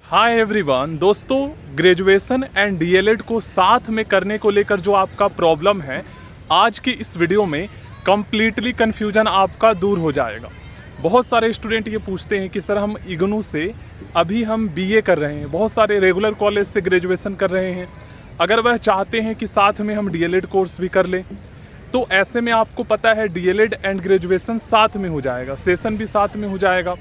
Hi everyone दोस्तों, graduation and DElEd को साथ में करने को लेकर जो आपका प्रॉब्लम है, आज की इस वीडियो में कम्प्लीटली कन्फ्यूजन आपका दूर हो जाएगा। बहुत सारे स्टूडेंट ये पूछते हैं कि सर हम इग्नू से अभी हम बीए कर रहे हैं, बहुत सारे रेगुलर कॉलेज से ग्रेजुएशन कर रहे हैं, अगर वह चाहते हैं कि साथ में हम डीएलएड कोर्स भी कर लें, तो ऐसे में आपको पता है डीएलएड एंड ग्रेजुएशन साथ में हो जाएगा, सेशन भी साथ में हो जाएगा।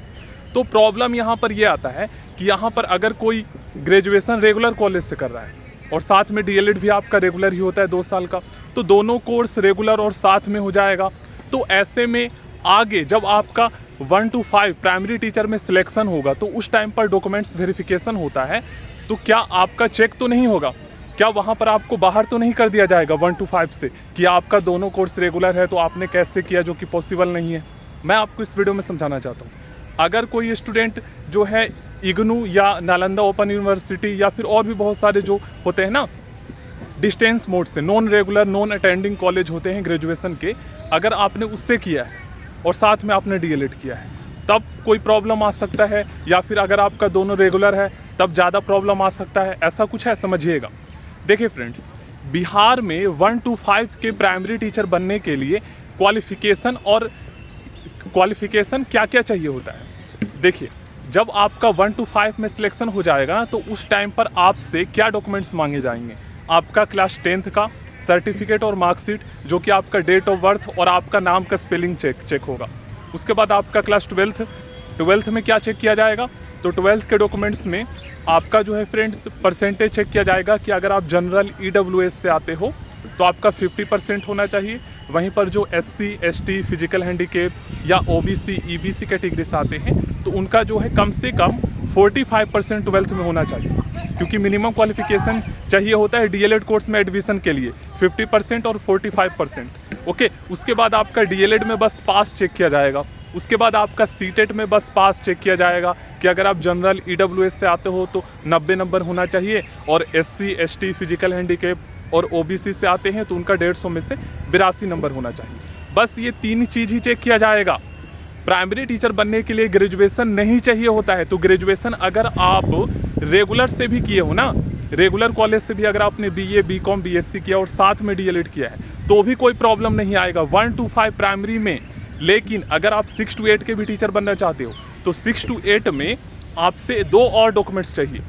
तो प्रॉब्लम यहाँ पर ये आता है कि यहाँ पर अगर कोई ग्रेजुएशन रेगुलर कॉलेज से कर रहा है और साथ में डीएलएड भी आपका रेगुलर ही होता है 2 साल का, तो दोनों कोर्स रेगुलर और साथ में हो जाएगा। तो ऐसे में आगे जब आपका 1 to 5 प्राइमरी टीचर में सिलेक्शन होगा तो उस टाइम पर डॉक्यूमेंट्स वेरिफिकेशन होता है, तो क्या आपका चेक तो नहीं होगा, क्या वहाँ पर आपको बाहर तो नहीं कर दिया जाएगा 1 to 5 से कि आपका दोनों कोर्स रेगुलर है तो आपने कैसे किया, जो कि पॉसिबल नहीं है। मैं आपको इस वीडियो में समझाना चाहता हूँ। अगर कोई स्टूडेंट जो है इग्नू या नालंदा ओपन यूनिवर्सिटी या फिर और भी बहुत सारे जो होते हैं ना डिस्टेंस मोड से, non regular non attending college होते हैं ग्रेजुएशन के, अगर आपने उससे किया है और साथ में आपने डीएलएड किया है तब कोई प्रॉब्लम आ सकता है, या फिर अगर आपका दोनों रेगुलर है तब ज़्यादा प्रॉब्लम आ सकता है। ऐसा कुछ है, समझिएगा। देखिए फ्रेंड्स, बिहार में 1 to 5 के प्राइमरी टीचर बनने के लिए क्वालिफिकेशन क्या क्या चाहिए होता है। देखिए, जब आपका 1 to 5 में सिलेक्शन हो जाएगा तो उस टाइम पर आपसे क्या डॉक्यूमेंट्स मांगे जाएंगे। आपका क्लास 10th का सर्टिफिकेट और मार्कशीट, जो कि आपका डेट ऑफ बर्थ और आपका नाम का स्पेलिंग चेक होगा। उसके बाद आपका क्लास 12th में क्या चेक किया जाएगा, तो 12th के डॉक्यूमेंट्स में आपका जो है फ्रेंड्स परसेंटेज चेक किया जाएगा कि अगर आप जनरल EWS से आते हो तो आपका 50% होना चाहिए। वहीं पर जो SC ST फिजिकल हैंडीकेप या OBC EBC कैटेगरी से आते हैं तो उनका जो है कम से कम 45% 12th में होना चाहिए, क्योंकि मिनिमम क्वालिफिकेशन चाहिए होता है डीएलएड कोर्स में एडमिशन के लिए 50% और 45%। ओके, उसके बाद आपका डीएलएड में बस पास चेक किया जाएगा। उसके बाद आपका सीटेट में बस पास चेक किया जाएगा कि अगर आप जनरल EWS से आते हो तो 90 नंबर होना चाहिए, और SC ST फिजिकल हैंडीकेप और OBC से आते हैं तो उनका 150 में से 82 नंबर होना चाहिए। बस ये 3 चीज़ ही चेक किया जाएगा। प्राइमरी टीचर बनने के लिए ग्रेजुएशन नहीं चाहिए होता है। तो ग्रेजुएशन अगर आप रेगुलर से भी किए हो ना, रेगुलर कॉलेज से भी अगर आपने BA BCom BSc किया और साथ में डीएलएड किया है तो भी कोई प्रॉब्लम नहीं आएगा 1 to 5 प्राइमरी में। लेकिन अगर आप 6 to 8 के भी टीचर बनना चाहते हो तो 6 to 8 में आपसे 2 और डॉक्यूमेंट्स चाहिए,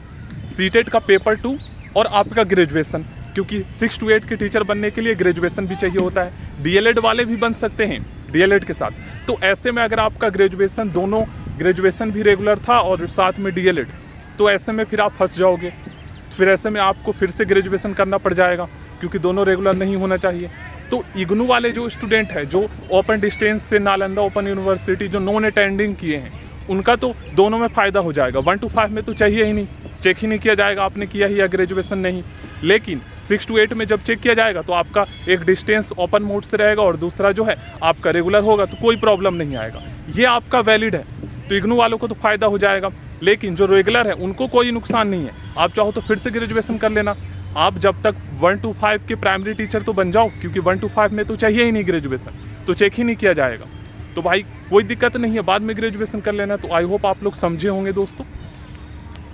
सीटेट का पेपर 2 और आपका ग्रेजुएशन, क्योंकि 6 to 8 के टीचर बनने के लिए ग्रेजुएशन भी चाहिए होता है। डीएलएड वाले भी बन सकते हैं डीएलएड के साथ। तो ऐसे में अगर आपका ग्रेजुएशन, दोनों ग्रेजुएशन भी रेगुलर था और साथ में डीएलएड, तो ऐसे में फिर आप फंस जाओगे। फिर ऐसे में आपको फिर से ग्रेजुएशन करना पड़ जाएगा, क्योंकि दोनों रेगुलर नहीं होना चाहिए। तो इग्नू वाले जो स्टूडेंट हैं जो ओपन डिस्टेंस से नालंदा ओपन यूनिवर्सिटी जो नॉन अटेंडिंग किए हैं, उनका तो दोनों में फ़ायदा हो जाएगा। 1 to 5 में तो चाहिए ही नहीं, चेक ही नहीं किया जाएगा आपने किया ही या ग्रेजुएशन नहीं। लेकिन 6 to 8 में जब चेक किया जाएगा तो आपका एक डिस्टेंस ओपन मोड से रहेगा और दूसरा जो है आपका रेगुलर होगा, तो कोई प्रॉब्लम नहीं आएगा। ये आपका वैलिड है, तो इग्नू वालों को तो फ़ायदा हो जाएगा। लेकिन जो रेगुलर है उनको कोई नुकसान नहीं है। आप चाहो तो फिर से ग्रेजुएशन कर लेना। आप जब तक 1 to 5 के प्राइमरी टीचर तो बन जाओ, क्योंकि 1 to 5 में तो चाहिए ही नहीं ग्रेजुएशन, तो चेक ही नहीं किया जाएगा। तो भाई कोई दिक्कत नहीं है, बाद में ग्रेजुएशन कर लेना। तो आई होप आप लोग समझे होंगे दोस्तों।